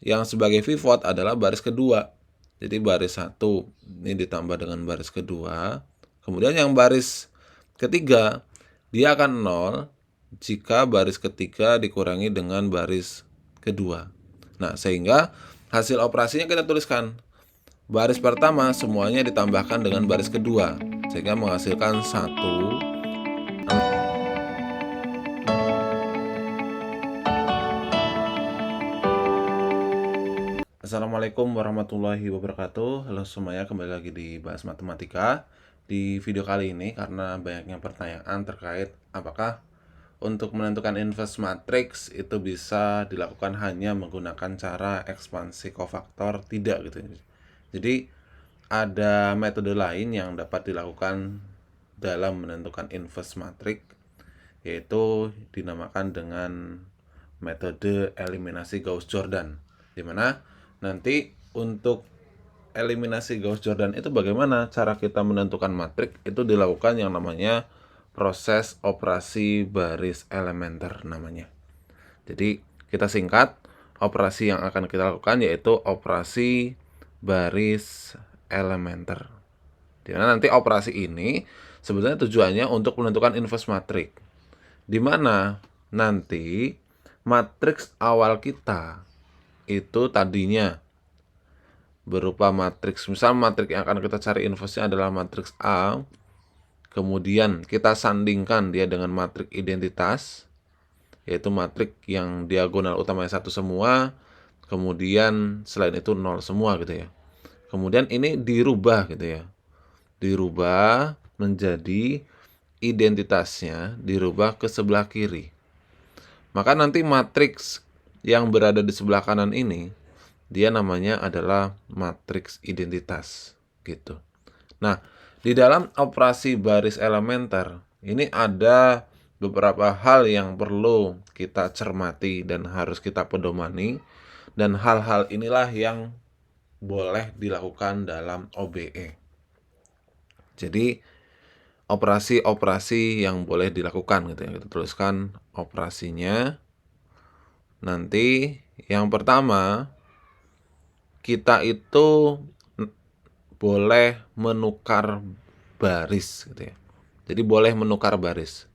yang sebagai pivot adalah baris kedua. Jadi baris 1 ini ditambah dengan baris kedua. Kemudian yang baris ketiga dia akan 0 jika baris ketiga dikurangi dengan baris kedua. Nah, sehingga hasil operasinya kita tuliskan. Baris pertama semuanya ditambahkan dengan baris kedua, sehingga menghasilkan 1. Assalamualaikum warahmatullahi wabarakatuh. Halo semuanya, kembali lagi di Bahas Matematika. Di video kali ini, karena banyaknya pertanyaan terkait apakah untuk menentukan inverse matrix itu bisa dilakukan hanya menggunakan cara ekspansi kofaktor, tidak gitu. Jadi ada metode lain yang dapat dilakukan dalam menentukan inverse matrix, yaitu dinamakan dengan metode eliminasi Gauss-Jordan, di mana nanti untuk eliminasi Gauss-Jordan itu bagaimana cara kita menentukan matriks itu dilakukan yang namanya proses operasi baris elementer namanya. Jadi kita singkat, operasi yang akan kita lakukan yaitu operasi baris elementer. Dimana nanti operasi ini sebenarnya tujuannya untuk menentukan inverse matrix, di mana nanti matriks awal kita itu tadinya berupa matriks, misal matriks yang akan kita cari inverse-nya adalah matriks A, kemudian kita sandingkan dia dengan matriks identitas, yaitu matriks yang diagonal utamanya 1 semua, kemudian selain itu 0 semua gitu ya. Kemudian ini dirubah gitu ya, dirubah menjadi identitasnya dirubah ke sebelah kiri. Maka nanti matriks yang berada di sebelah kanan ini dia namanya adalah matriks identitas gitu. Nah, di dalam operasi baris elementer ini ada beberapa hal yang perlu kita cermati dan harus kita pedomani, dan hal-hal inilah yang boleh dilakukan dalam OBE. Jadi operasi-operasi yang boleh dilakukan gitu ya. Kita tuliskan operasinya. Nanti yang pertama, kita itu boleh menukar baris gitu ya. Jadi boleh menukar baris.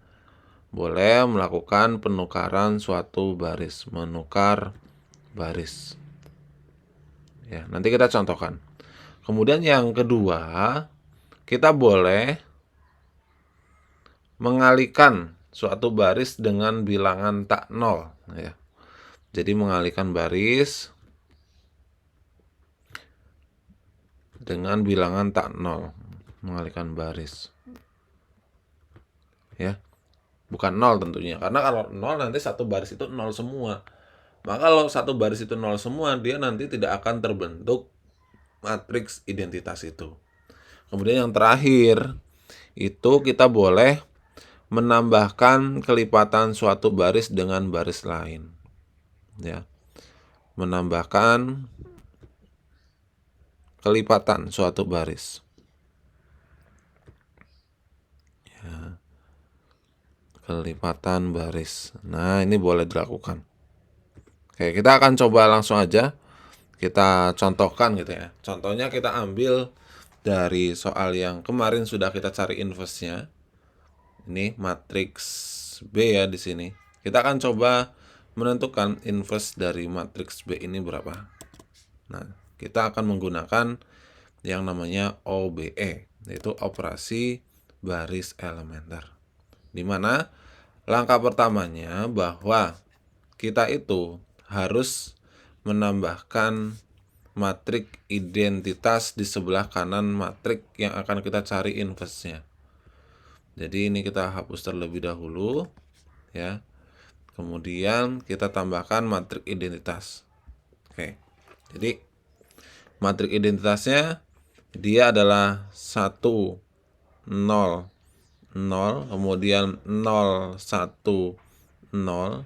Boleh melakukan penukaran suatu baris, menukar baris. Ya, nanti kita contohkan. Kemudian yang kedua, kita boleh mengalihkan suatu baris dengan bilangan tak 0 ya. Jadi mengalihkan baris dengan bilangan tak 0, mengalihkan baris. Ya. Bukan 0 tentunya, karena kalau 0 nanti satu baris itu 0 semua. Maka kalau satu baris itu 0 semua, dia nanti tidak akan terbentuk matriks identitas itu. Kemudian yang terakhir, itu kita boleh menambahkan kelipatan suatu baris dengan baris lain. Ya. Menambahkan kelipatan suatu baris. Ya. Kelipatan baris. Nah, ini boleh dilakukan. Oke, kita akan coba langsung aja kita contohkan gitu ya. Contohnya kita ambil dari soal yang kemarin sudah kita cari inverse-nya. Ini matriks B ya di sini. Kita akan coba menentukan inverse dari matriks B ini berapa. Nah, kita akan menggunakan yang namanya OBE, yaitu operasi baris elementer. Di mana langkah pertamanya bahwa kita itu harus menambahkan matriks identitas di sebelah kanan matriks yang akan kita cari inverse-nya. Jadi ini kita hapus terlebih dahulu ya. Kemudian kita tambahkan matriks identitas. Oke. Jadi matriks identitasnya dia adalah 1 0 0, kemudian 0 1 0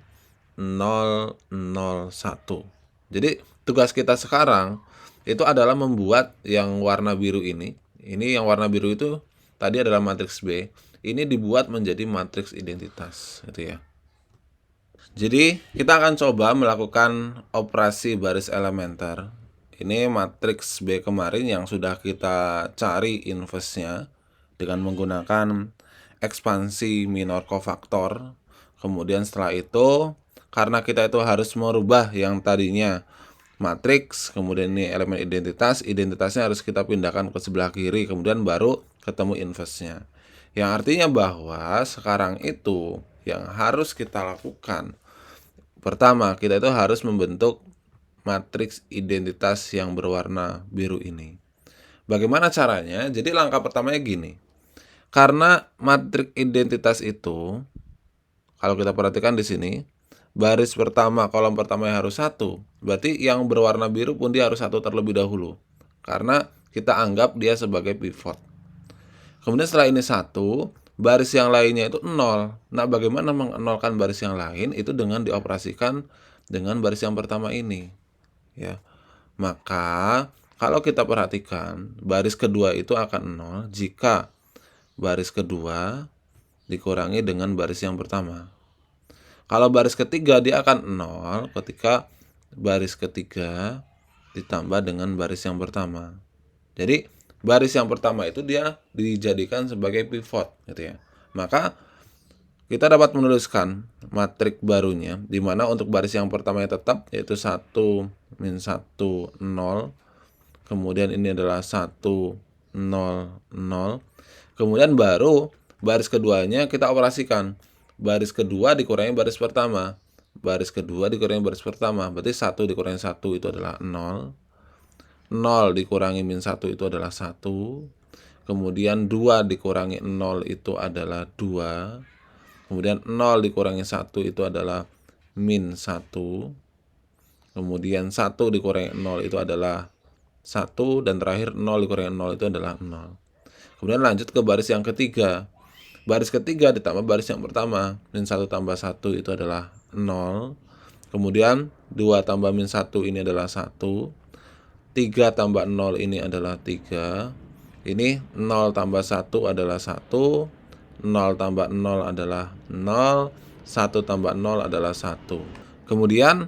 0 0 1. Jadi tugas kita sekarang itu adalah membuat yang warna biru ini. Ini yang warna biru itu tadi adalah matriks B. Ini dibuat menjadi matriks identitas, gitu ya. Jadi kita akan coba melakukan operasi baris elementer. Ini matriks B kemarin yang sudah kita cari inversenya dengan menggunakan ekspansi minor kofaktor. Kemudian setelah itu, karena kita itu harus merubah yang tadinya matriks, kemudian ini elemen identitas, identitasnya harus kita pindahkan ke sebelah kiri, kemudian baru ketemu inversenya. Yang artinya bahwa sekarang itu yang harus kita lakukan, pertama, kita itu harus membentuk matriks identitas yang berwarna biru ini. Bagaimana caranya? Jadi langkah pertamanya gini. Karena matriks identitas itu, kalau kita perhatikan di sini, baris pertama, kolom pertama harus 1. Berarti yang berwarna biru pun dia harus 1 terlebih dahulu. Karena kita anggap dia sebagai pivot. Kemudian setelah ini 1, baris yang lainnya itu 0. Nah, bagaimana mengenolkan baris yang lain? Itu dengan dioperasikan dengan baris yang pertama ini. Ya. Maka, kalau kita perhatikan, baris kedua itu akan 0 jika baris kedua dikurangi dengan baris yang pertama. Kalau baris ketiga dia akan 0 ketika baris ketiga ditambah dengan baris yang pertama. Jadi baris yang pertama itu dia dijadikan sebagai pivot gitu ya. Maka kita dapat menuliskan matriks barunya di mana untuk baris yang pertamanya tetap yaitu 1 min 1 0. Kemudian ini adalah 1 0 0. Kemudian baru baris keduanya kita operasikan. Baris kedua dikurangi baris pertama. Baris kedua dikurangi baris pertama. Berarti 1 dikurangi 1 itu adalah 0. 0 dikurangi min 1 itu adalah 1. Kemudian 2 dikurangi 0 itu adalah 2. Kemudian 0 dikurangi 1 itu adalah min 1. Kemudian 1 dikurangi 0 itu adalah 1. Dan terakhir 0 dikurangi 0 itu adalah 0. Kemudian lanjut ke baris yang ketiga. Baris ketiga ditambah baris yang pertama. Min 1 tambah 1 itu adalah 0. Kemudian 2 tambah min 1 ini adalah 1. 3 tambah 0 ini adalah 3. Ini 0 tambah 1 adalah 1. 0 tambah 0 adalah 0. 1 tambah 0 adalah 1. Kemudian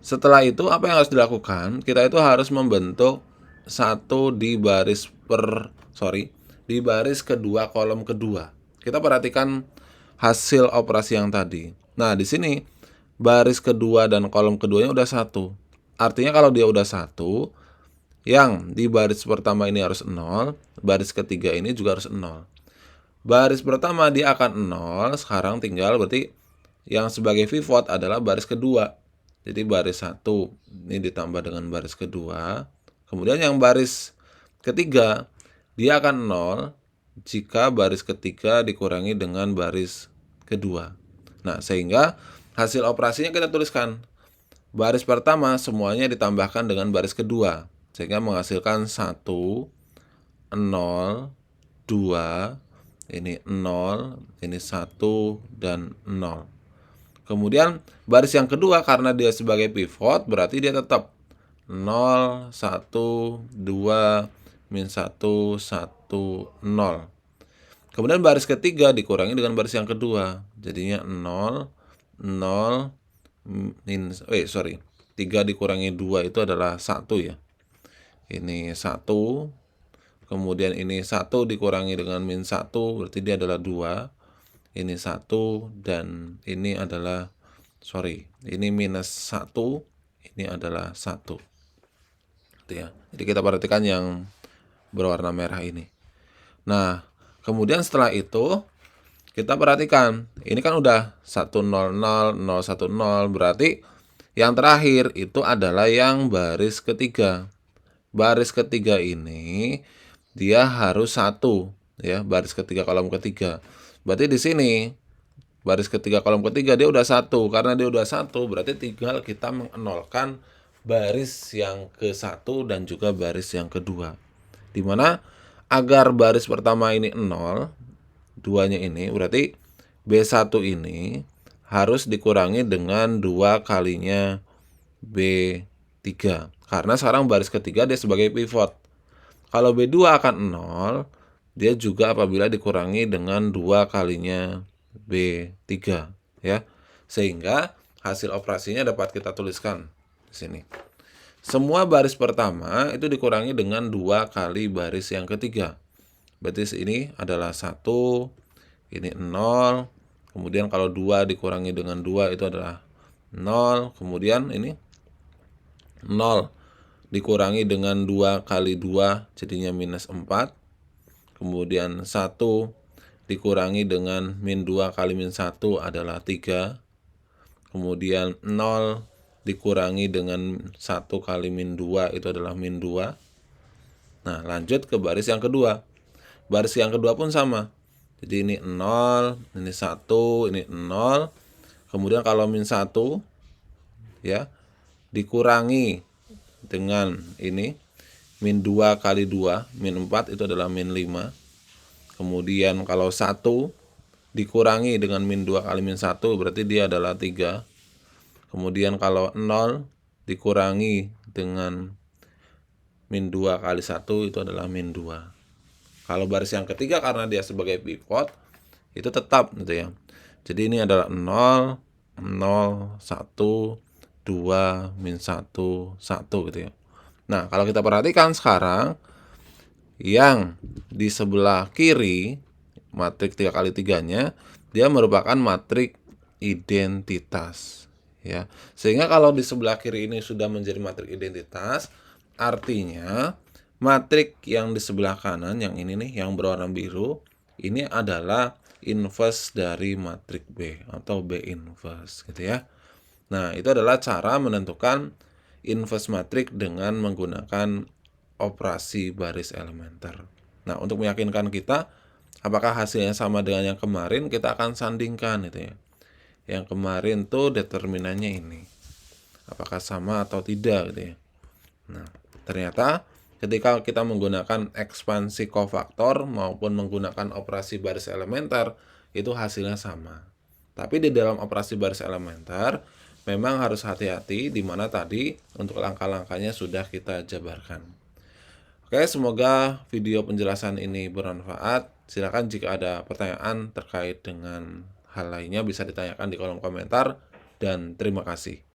setelah itu apa yang harus dilakukan? Kita itu harus membentuk 1 di baris di baris kedua kolom kedua. Kita perhatikan hasil operasi yang tadi. Nah, di sini baris kedua dan kolom keduanya udah 1. Artinya kalau dia udah 1, yang di baris pertama ini harus 0, baris ketiga ini juga harus 0. Baris pertama dia akan 0, sekarang tinggal berarti yang sebagai pivot adalah baris kedua. Jadi baris 1 ini ditambah dengan baris kedua. Kemudian yang baris ketiga dia akan 0 jika baris ketiga dikurangi dengan baris kedua. Nah, sehingga hasil operasinya kita tuliskan. Baris pertama semuanya ditambahkan dengan baris kedua. Sehingga menghasilkan 1, 0, 2, ini 0, ini 1, dan 0. Kemudian baris yang kedua karena dia sebagai pivot berarti dia tetap 0, 1, 2, min 1, 1, 0. Kemudian baris ketiga dikurangi dengan baris yang kedua. Jadinya 0, 0, 3 dikurangi 2 itu adalah 1 ya. Ini 1. Kemudian ini 1 dikurangi dengan min 1 berarti dia adalah 2. Ini 1 dan ini adalah ini minus 1, ini adalah 1. Gitu ya. Jadi kita perhatikan yang berwarna merah ini. Nah, kemudian setelah itu kita perhatikan, ini kan udah 1 0 0 0 1 0, berarti yang terakhir itu adalah yang baris ketiga. Baris ketiga ini dia harus 1 ya, baris ketiga kolom ketiga. Berarti di sini baris ketiga kolom ketiga dia udah 1. Karena dia udah 1 berarti tinggal kita menolkan baris yang ke-1 dan juga baris yang kedua. Dimana agar baris pertama ini 0, duanya ini berarti B1 ini harus dikurangi dengan 2 kalinya B3. Karena sekarang baris ketiga dia sebagai pivot. Kalau B2 akan 0, dia juga apabila dikurangi dengan 2 kalinya B3 ya. Sehingga hasil operasinya dapat kita tuliskan di sini. Semua baris pertama itu dikurangi dengan 2 kali baris yang ketiga. Berarti ini adalah 1, ini 0. Kemudian kalau 2 dikurangi dengan 2 itu adalah 0. Kemudian ini 0 dikurangi dengan 2 kali 2 jadinya minus 4. Kemudian 1 dikurangi dengan min 2 kali min 1 adalah 3. Kemudian 0 dikurangi dengan 1 kali min 2 itu adalah min 2. Nah, lanjut ke baris yang kedua. Baris yang kedua pun sama. Jadi ini 0, ini 1, ini 0. Kemudian kalau min 1 ya dikurangi dengan ini min 2 kali 2, min 4 itu adalah min 5. Kemudian kalau 1 dikurangi dengan min 2 kali min 1 berarti dia adalah 3. Kemudian kalau 0 dikurangi dengan min 2 kali 1 itu adalah min 2. Kalau baris yang ketiga karena dia sebagai pivot itu tetap gitu ya. Jadi ini adalah 0, 0, 1, 2, min 1, 1 gitu ya. Nah, kalau kita perhatikan sekarang yang di sebelah kiri matrik 3 kali 3-nya dia merupakan matrik identitas ya. Sehingga kalau di sebelah kiri ini sudah menjadi matrik identitas, artinya matrik yang di sebelah kanan yang ini nih yang berwarna biru ini adalah inverse dari matrik B atau B inverse gitu ya. Nah, itu adalah cara menentukan inverse matrik dengan menggunakan operasi baris elementer. Nah, untuk meyakinkan kita apakah hasilnya sama dengan yang kemarin, kita akan sandingkan itu ya. Yang kemarin tuh determinannya ini. Apakah sama atau tidak gitu ya. Nah, ternyata ketika kita menggunakan ekspansi kofaktor maupun menggunakan operasi baris elementer, itu hasilnya sama. Tapi di dalam operasi baris elementer memang harus hati-hati di mana tadi untuk langkah-langkahnya sudah kita jabarkan. Oke, semoga video penjelasan ini bermanfaat. Silakan jika ada pertanyaan terkait dengan hal lainnya bisa ditanyakan di kolom komentar dan terima kasih.